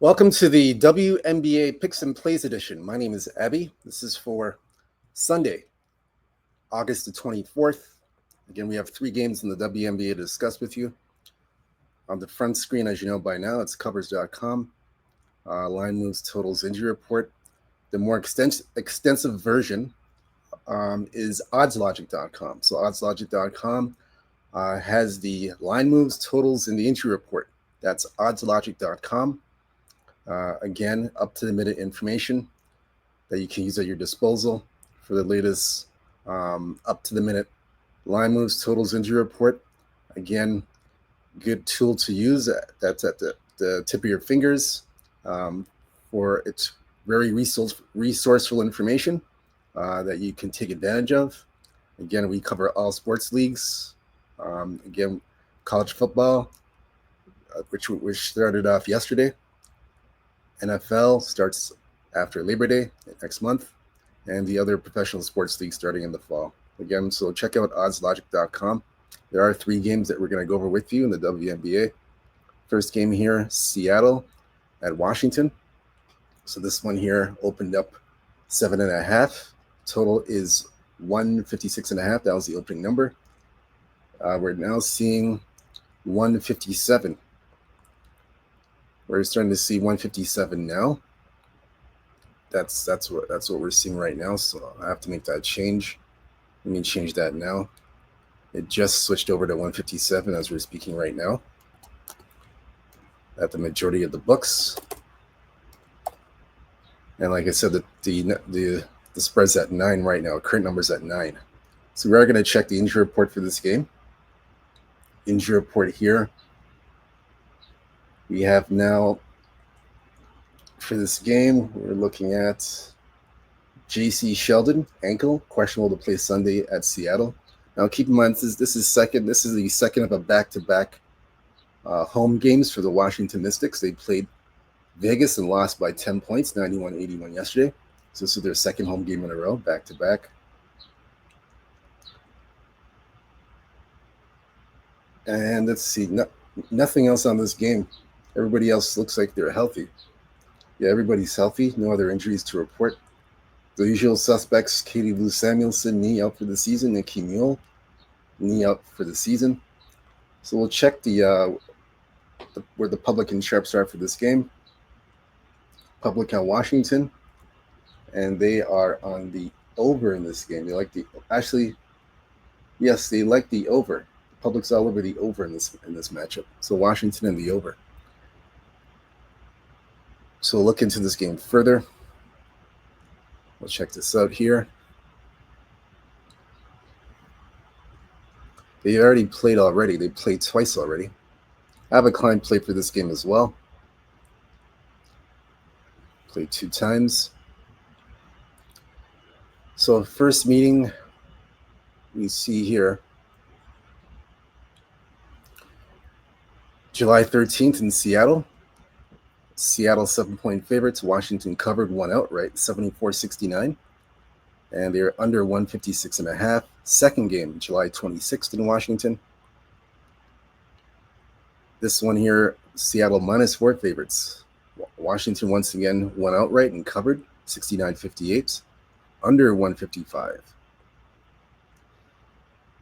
Welcome to the WNBA Picks and Plays edition. My name is Abby. This is for Sunday, August the 24th. Again, we have three games in the WNBA to discuss with you. On the front screen, as you know by now, it's covers.com. Line moves, totals, injury report. The more extensive version is oddslogic.com. So oddslogic.com has the line moves, totals, and the injury report. That's oddslogic.com. Again, up-to-the-minute information that you can use at your disposal for the latest up-to-the-minute line moves, totals, injury report. Again, good tool to use. That's at the tip of your fingers for its very resourceful information that you can take advantage of. Again, we cover all sports leagues. Again, college football, which started off yesterday. NFL starts after Labor Day next month, and the other professional sports leagues starting in the fall. Again, so check out oddslogic.com. There are three games that we're going to go over with you in the WNBA. First game here, Seattle at Washington. So this one here opened up 7.5. Total is 156.5. That was the opening number. We're now seeing 157. We're starting to see 157 now. That's what we're seeing right now. So I have to make that change. Let me change that now. It just switched over to 157 as we're speaking right now. At the majority of the books. And like I said, the spread's at 9 right now. Current number's at 9. So we are going to check the injury report for this game. Injury report here. We have now, for this game, we're looking at J.C. Sheldon, ankle, questionable to play Sunday at Seattle. Now, keep in mind, this is the second of a back-to-back home games for the Washington Mystics. They played Vegas and lost by 10 points, 91-81 yesterday. So this is their second home game in a row, back-to-back. And let's see, nothing else on this game. Everybody else looks like they're healthy. Yeah, everybody's healthy. No other injuries to report. The usual suspects, Katie Lou Samuelson, knee out for the season. Nikki Mule, knee out for the season. So we'll check where the public and sharps are for this game. Public on Washington. And they are on the over in this game. They like the over. The public's all over the over in this matchup. So Washington and the over. So we'll look into this game further. We'll check this out here. They already played already. They played twice already. I have a client play for this game as well. Played 2 times. So first meeting we see here. July 13th in Seattle. Seattle 7-point favorites. Washington covered one outright, 74-69. And they're under 156.5. Second game, July 26th in Washington. This one here, Seattle -4 favorites. Washington once again won outright and covered, 69-58. Under 155.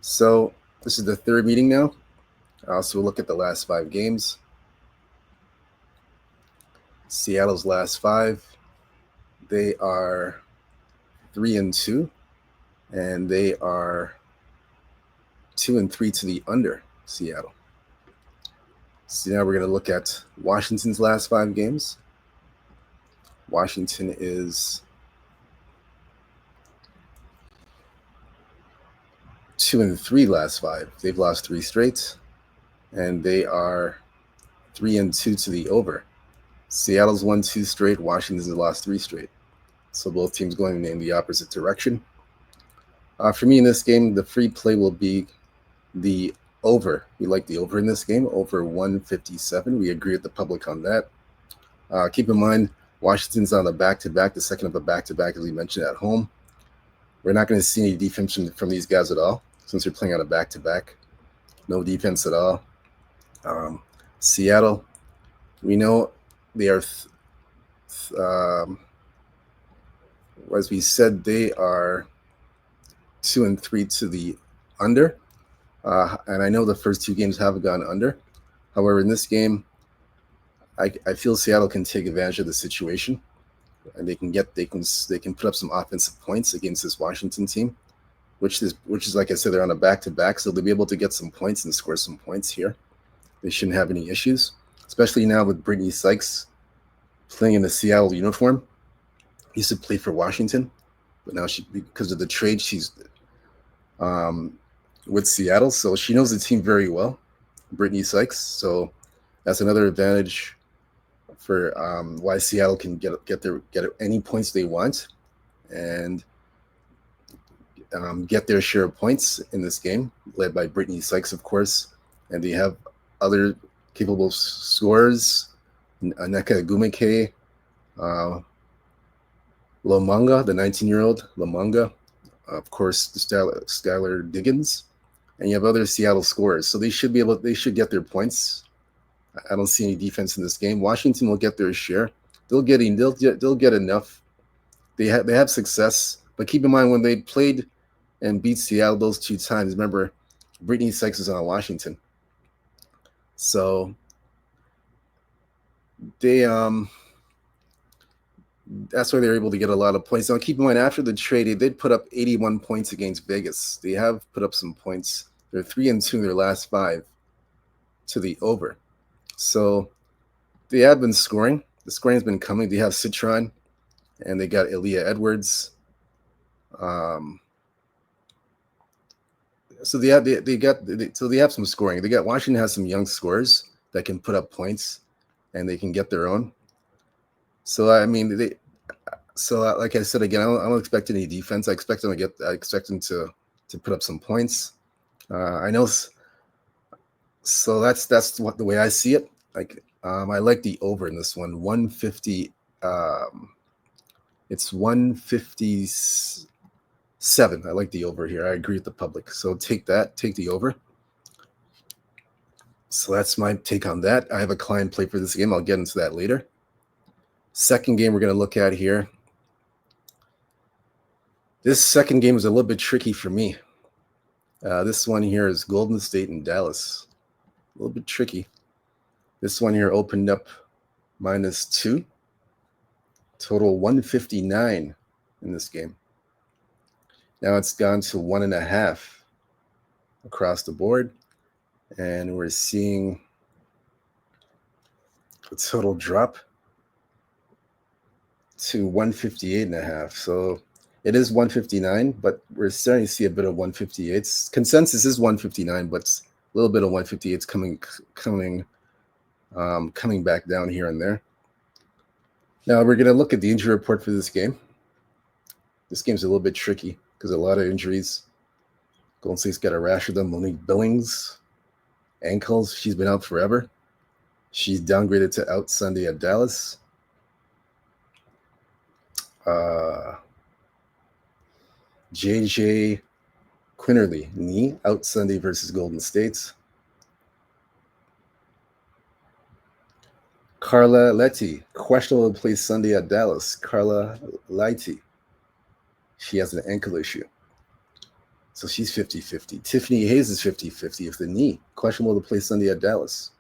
So this is the third meeting now. So we'll look at the last 5 games. Seattle's last 5, they are 3-2, and they are 2-3 to the under Seattle. So now we're going to look at Washington's last 5 games. Washington is 2-3 last 5. They've lost 3 straight, and they are 3-2 to the over. Seattle's won 2 straight. Washington's lost 3 straight. So both teams going in the opposite direction. For me in this game, the free play will be the over. We like the over in this game, over 157. We agree with the public on that. Keep in mind, Washington's on the back-to-back, the second of a back-to-back, as we mentioned, at home. We're not going to see any defense from these guys at all, since they're playing on a back-to-back. No defense at all. Seattle, we know they are, as we said, they are 2-3 to the under. And I know the first two games have gone under. However, in this game, I feel Seattle can take advantage of the situation, and they can put up some offensive points against this Washington team, which is like I said, they're on a back-to-back, so they'll be able to get some points and score some points here. They shouldn't have any issues, especially now with Brittany Sykes playing in the Seattle uniform. Used to play for Washington, but now because of the trade, she's with Seattle, so she knows the team very well, Brittany Sykes. So that's another advantage for why Seattle can get any points they want and get their share of points in this game, led by Brittany Sykes, of course. And they have other capable scorers, Aneka Gumeke, Lomanga, the 19-year-old Lomanga, of course, Skylar Diggins, and you have other Seattle scorers. So they should get their points. I don't see any defense in this game. Washington will get their share. They'll get enough. They have success, but keep in mind when they played and beat Seattle those two times. Remember, Brittany Sykes was on Washington, so they that's why they're able to get a lot of points. Now, keep in mind, after the trade, they did put up 81 points against Vegas. They have put up some points. They're 3-2 in their last 5 to the over. So they have been scoring. The scoring has been coming. They have Citron, and they got Aaliyah Edwards. So they have some scoring. Washington has some young scorers that can put up points, and they can get their own. So I mean, like I said again, I don't expect any defense. I expect them to put up some points. I know. So that's what the way I see it. Like I like the over in this one, 150. It's 157. I like the over here. I agree with the public. So take the over. So that's my take on that. I have a client play for this game. I'll get into that later. Second game we're going to look at here. This second game is a little bit tricky for me. This one here is Golden State and Dallas. A little bit tricky. This one here opened up -2. Total 159 in this game. Now it's gone to 1.5 across the board. And we're seeing a total drop to 158.5. So it is 159, but we're starting to see a bit of 158. Consensus is 159, but a little bit of 158 coming back down here and there. Now we're going to look at the injury report for this game. This game's a little bit tricky because a lot of injuries. Golden State's got a rash of them. Monique Billings, ankles. She's been out forever. She's downgraded to out Sunday at Dallas. JJ Quinterly, knee, out Sunday versus Golden State. Carla Letty, questionable to play Sunday at Dallas. Carla Letty, she has an ankle issue. So she's 50-50. Tiffany Hayes is 50-50 with the knee, questionable to play Sunday at Dallas.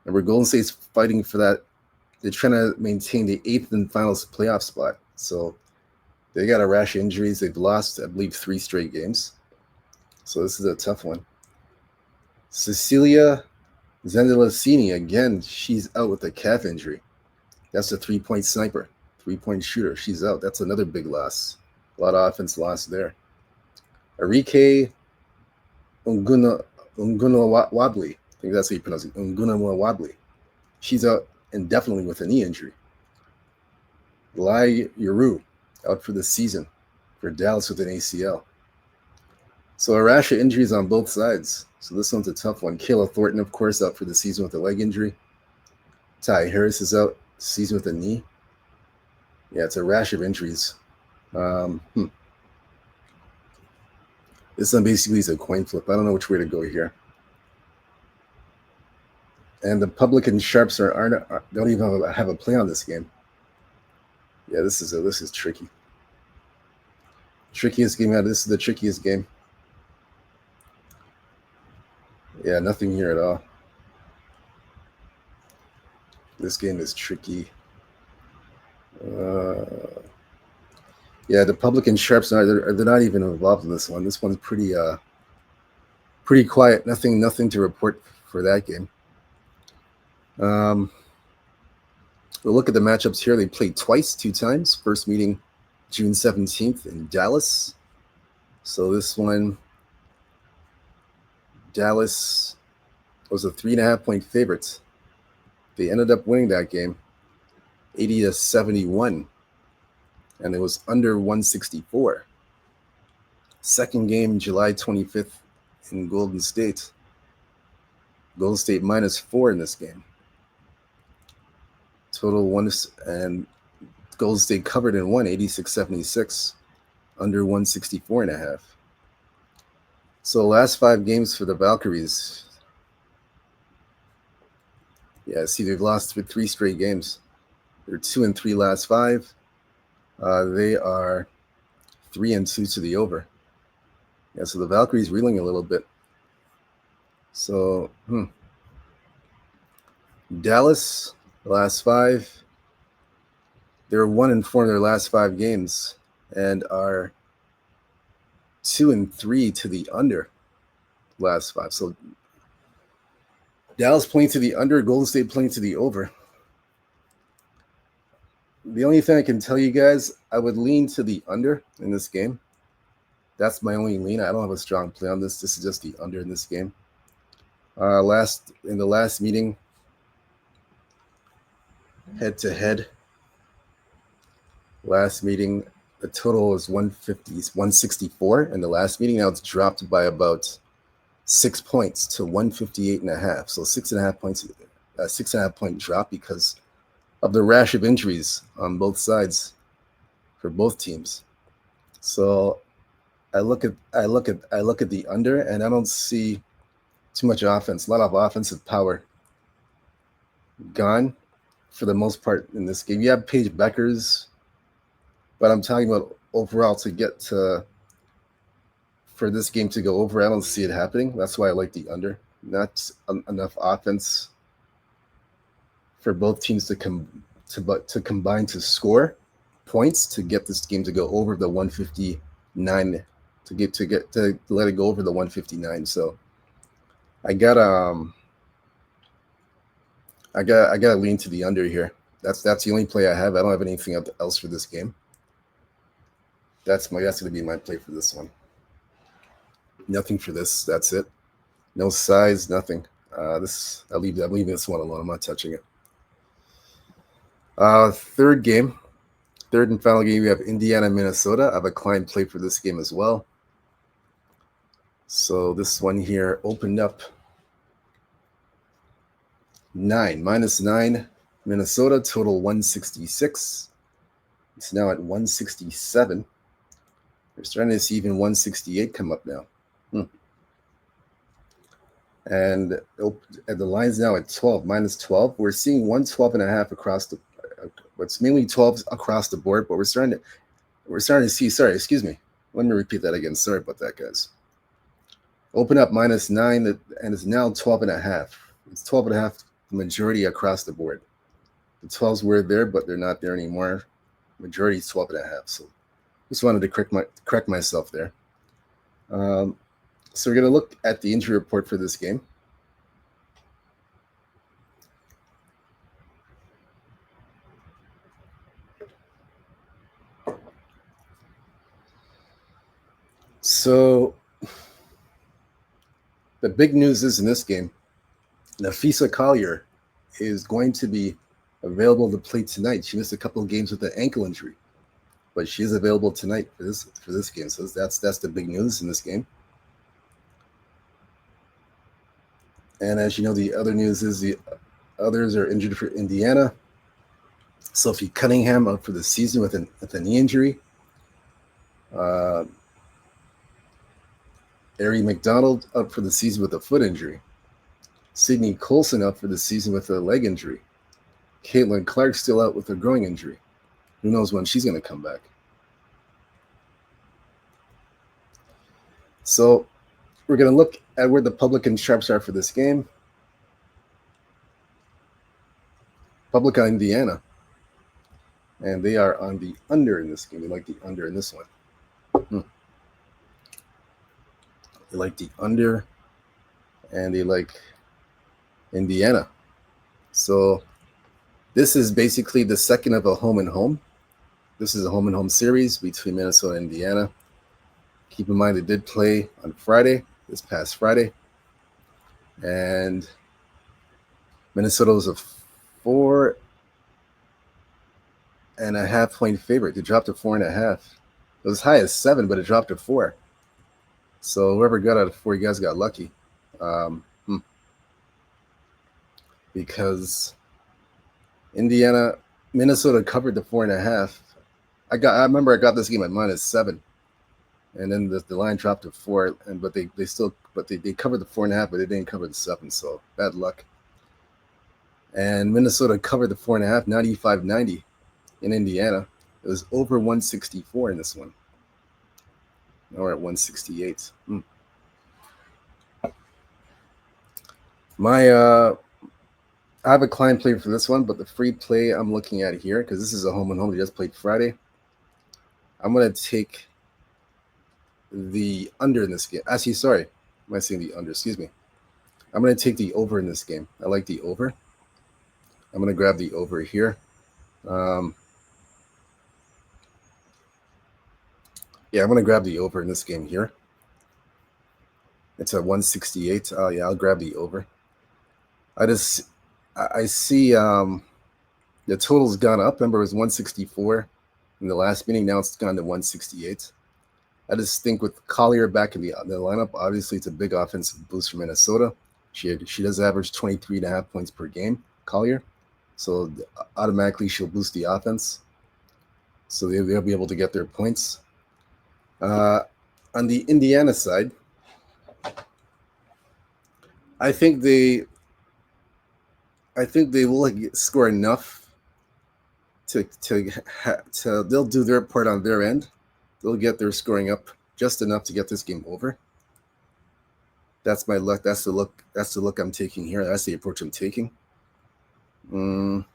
And where Golden State's fighting for that, they're trying to maintain the 8th and final playoff spot. So they got a rash of injuries. They've lost, I believe, 3 straight games. So this is a tough one. Cecilia Zendelicini, again, she's out with a calf injury. That's a 3-point sniper, 3-point shooter. She's out. That's another big loss. A lot of offense lost there. Arike Ungunawabli, I think that's how you pronounce it, Ungunawabli. She's out indefinitely with a knee injury. Lai Yuru, out for the season for Dallas with an ACL. So a rash of injuries on both sides. So this one's a tough one. Kayla Thornton, of course, out for the season with a leg injury. Ty Harris is out season with a knee. Yeah, it's a rash of injuries. This one basically is a coin flip. I don't know which way to go here. And the public and sharps don't even have a play on this game. Yeah, this is tricky. Trickiest game out. This is the trickiest game. Yeah, nothing here at all. This game is tricky. Yeah, the public and sharps they're not even involved in this one. This one's pretty quiet. Nothing to report for that game. We'll look at the matchups here. They played twice, 2 times. First meeting June 17th in Dallas. So this one, Dallas was a 3.5-point favorite. They ended up winning that game 80-71, and it was under 164. Second game, July 25th in Golden State. Golden State -4 in this game. Total one, and Golden State covered in 86-76, under 164.5. So last 5 games for the Valkyries. Yeah, see, they've lost 3 straight games. They're 2-3 last 5. They are 3-2 to the over. Yeah, so the Valkyries reeling a little bit. So, Dallas, the last 5. They're 1-4 in their last 5 games and are 2-3 to the under last 5. So Dallas playing to the under, Golden State playing to the over. The only thing I can tell you guys, I would lean to the under in this game. That's my only lean. I don't have a strong play on this. This is just the under in this game. In the last meeting, head-to-head, last meeting, the total was 164 in the last meeting. Now it's dropped by about 6 points to 158.5. So 6.5 points, 6.5 point drop because of the rash of injuries on both sides for both teams. So I look at the under, and I don't see too much offense. A lot of offensive power gone for the most part in this game. You have Paige Beckers, but I'm talking about overall for this game to go over. I don't see it happening. That's why I like the under. Not enough offense for both teams to combine to score points to get this game to go over the 159, to let it go over the 159. So I gotta lean to the under here. That's the only play I have. I don't have anything else for this game. That's gonna be my play for this one. Nothing for this. That's it. No size, nothing. I'm leaving this one alone. I'm not touching it. Third and final game, we have Indiana, Minnesota. I have a client play for this game as well. So this one here opened up -9, Minnesota, total 166. It's now at 167. We're starting to see even 168 come up now. And the line's now at 12, -12. We're seeing 112.5 across the. It's mainly 12 across the board, but we're starting to see. Sorry, excuse me. Let me repeat that again. Sorry about that, guys. Open up -9, and it's now 12.5. It's 12.5, the majority across the board. The 12s were there, but they're not there anymore. Majority is 12.5. So just wanted to correct myself there. So we're going to look at the injury report for this game. So the big news is in this game, Nafisa Collier is going to be available to play tonight. She missed a couple of games with an ankle injury, but she is available tonight for this game. So that's the big news in this game. And as you know, the other news is the others are injured for Indiana. Sophie Cunningham out for the season with a knee injury. Ari McDonald out for the season with a foot injury. Sydney Colson out for the season with a leg injury. Caitlin Clark still out with a groin injury. Who knows when she's going to come back? So we're going to look at where the public and sharps are for this game. Public on Indiana. And they are on the under in this game. They like the under in this one. They like the under, and they like Indiana. So this is basically the second of a home and home. This is a home and home series between Minnesota and Indiana. Keep in mind they did play on Friday, this past Friday. And Minnesota was a 4.5 point favorite. They dropped to 4.5. It was as high as 7, but it dropped to 4. So whoever got out of 4, you guys got lucky. Because Minnesota covered the 4.5. I remember I got this game at -7, and then the line dropped to 4. But they covered the 4.5, but they didn't cover the 7. So bad luck. And Minnesota covered the 4.5, 95-90 in Indiana. It was over 164 in this one. Now we're at 168. I have a client play for this one, but the free play I'm looking at here, because this is a home and home. They just played Friday. I'm going to take the under in this game. Actually, sorry. Am I saying the under? Excuse me. I'm going to take the over in this game. I like the over. I'm going to grab the over here. I'm going to grab the over in this game here. It's at 168. Oh, yeah, I'll grab the over. I see the total's gone up. Remember, it was 164 in the last meeting. Now it's gone to 168. I just think with Collier back in the lineup, obviously it's a big offensive boost for Minnesota. She does average 23.5 points per game, Collier. So automatically she'll boost the offense. So they'll be able to get their points. On the Indiana side, I think they will score enough to they'll do their part on their end. They'll get their scoring up just enough to get this game over. That's my luck. That's the look I'm taking here. That's the approach I'm taking. Now,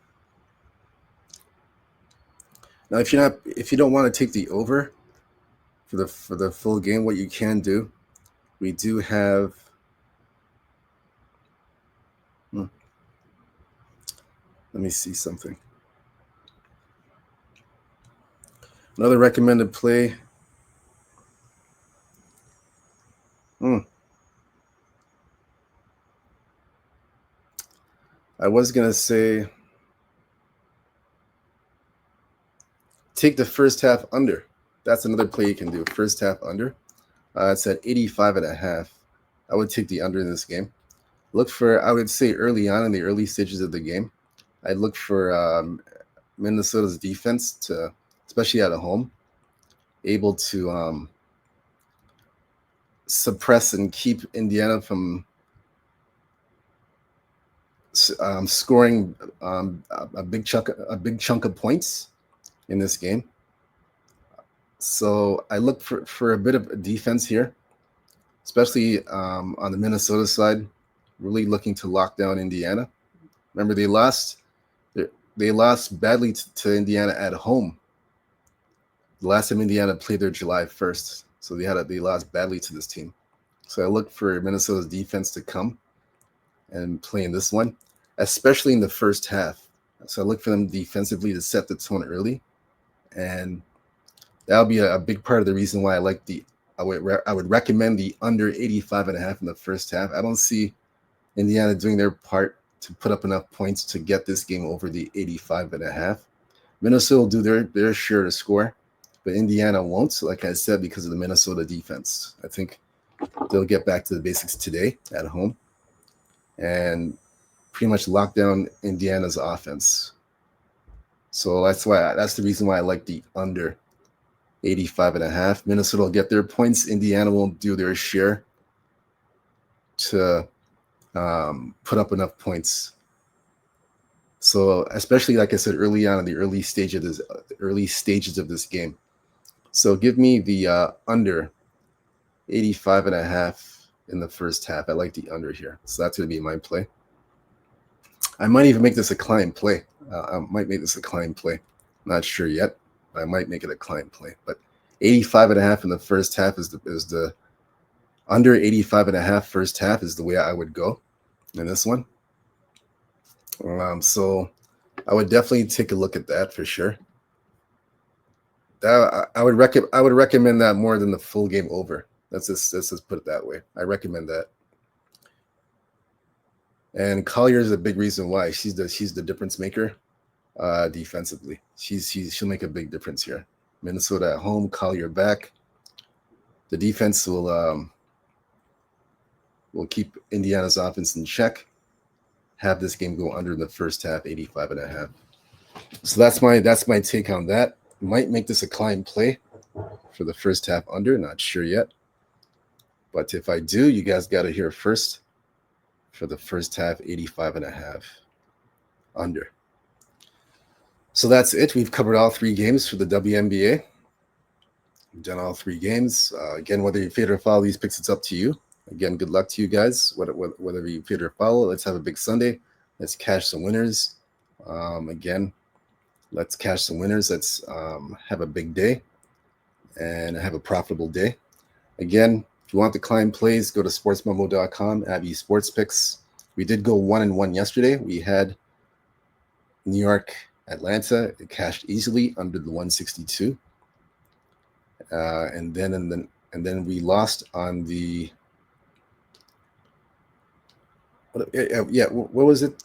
if you don't want to take the over for the full game, what you can do, we do have. Let me see something. Another recommended play. I was going to say take the first half under. That's another play you can do. First half under. It's at 85.5. I would take the under in this game. Look for, I would say early on in the early stages of the game, I'd look for Minnesota's defense to, especially at home, able to suppress and keep Indiana from scoring a big chunk of points in this game. So I look for a bit of defense here, especially on the Minnesota side, really looking to lock down Indiana. Remember, they lost badly to Indiana at home. The last time Indiana played there July 1st, so they lost badly to this team. So I look for Minnesota's defense to come and play in this one, especially in the first half. So I look for them defensively to set the tone early, and that'll be a big part of the reason why I would recommend the under 85.5 in the first half. I don't see Indiana doing their part to put up enough points to get this game over the 85.5. Minnesota will do their share to score, but Indiana won't, like I said, because of the Minnesota defense. I think they'll get back to the basics today at home and pretty much lock down Indiana's offense. So that's the reason why I like the under 85.5. Minnesota will get their points. Indiana won't do their share to put up enough points. So especially like I said early on in the early stages of this game. So give me the under 85.5 in the first half. I like the under here. So that's going to be my play. I might even make this a client play. I might make this a client play. Not sure yet. I might make it a client play. But 85.5 in the first half is the under 85.5 first half is the way I would go in this one. So I would definitely take a look at that for sure. I would recommend that more than the full game over. Let's just put it that way. I recommend that. And Collier is a big reason why. She's the difference maker defensively. She'll make a big difference here. Minnesota at home, Collier back. The defense will keep Indiana's offense in check. Have this game go under in the first half, 85.5. So that's my take on that. Might make this a client play for the first half under. Not sure yet. But if I do, you guys got to hear first. For the first half, 85.5 under. So that's it. We've covered all 3 games for the WNBA. We've done all 3 games. Again, whether you fade or follow these picks, it's up to you. Again, good luck to you guys. Whether you fade or follow, let's have a big Sunday. Let's cash some winners. Again, let's cash some winners. Let's have a big day and have a profitable day. Again, if you want the client plays, go to sportsmemo.com, Abby Sports Picks. We did go 1-1 yesterday. We had New York, Atlanta. It cashed easily under the 162. And then we lost on the what was it?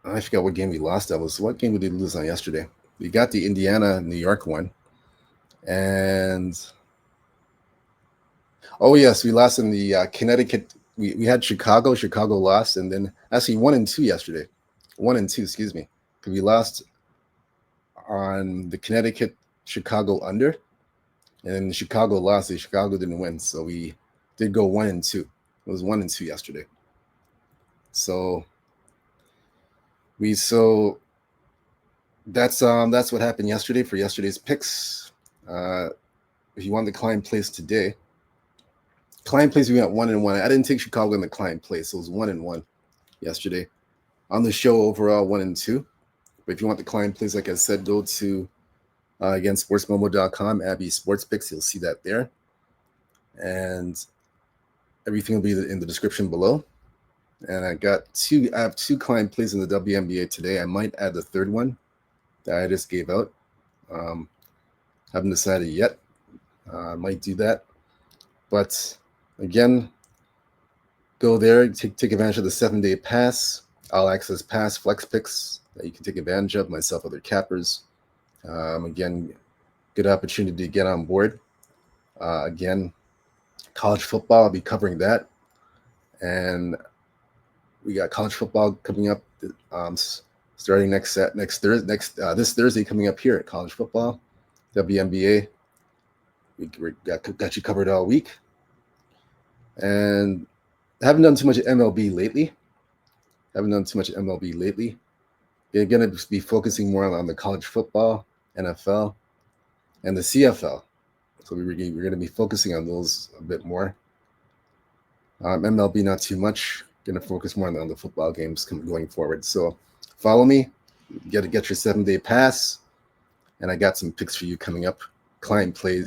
I forgot what game we lost. What game did we lose on yesterday? We got the Indiana, New York one. And yes, we lost in the Connecticut. We had Chicago. Chicago lost, and then actually 1-2 yesterday. 1-2, excuse me. Because we lost on the Connecticut Chicago under, and then Chicago lost. So Chicago didn't win, so we did go 1-2. It was 1-2 yesterday. So that's what happened yesterday for yesterday's picks. If you want the client plays today, we went 1-1. I didn't take Chicago in the client play, so it was 1-1 yesterday. On the show overall, 1-2. But if you want the client plays, like I said, go to again sportsmomo.com, Abby Sports Picks. You'll see that there, and everything will be in the description below. And I have 2 client plays in the WNBA today. I might add the third one that I just gave out. Haven't decided yet. I might do that. But again, go there, take advantage of the 7-day pass, all access pass, flex picks that you can take advantage of, myself, other cappers. Again, good opportunity to get on board. Again, college football, I'll be covering that. And we got college football coming up starting this Thursday coming up here at college football. WNBA, we got you covered all week. And I haven't done too much MLB lately. You're going to be focusing more on the college football, NFL, and the CFL. So we're going to be focusing on those a bit more. MLB, not too much. Going to focus more on the football games going forward. So follow me. Get your 7-day pass. And I got some picks for you coming up. Client play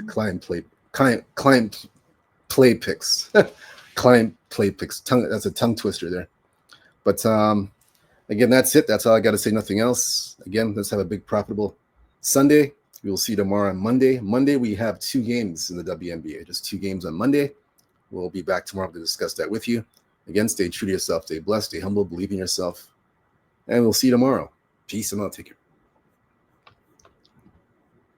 picks. Client play picks. That's a tongue twister there. But again, that's it. That's all I got to say. Nothing else. Again, let's have a big profitable Sunday. We will see you tomorrow on Monday. Monday, we have 2 games in the WNBA. Just 2 games on Monday. We'll be back tomorrow to discuss that with you. Again, stay true to yourself. Stay blessed. Stay humble. Believe in yourself. And we'll see you tomorrow. Peace and love. Take care.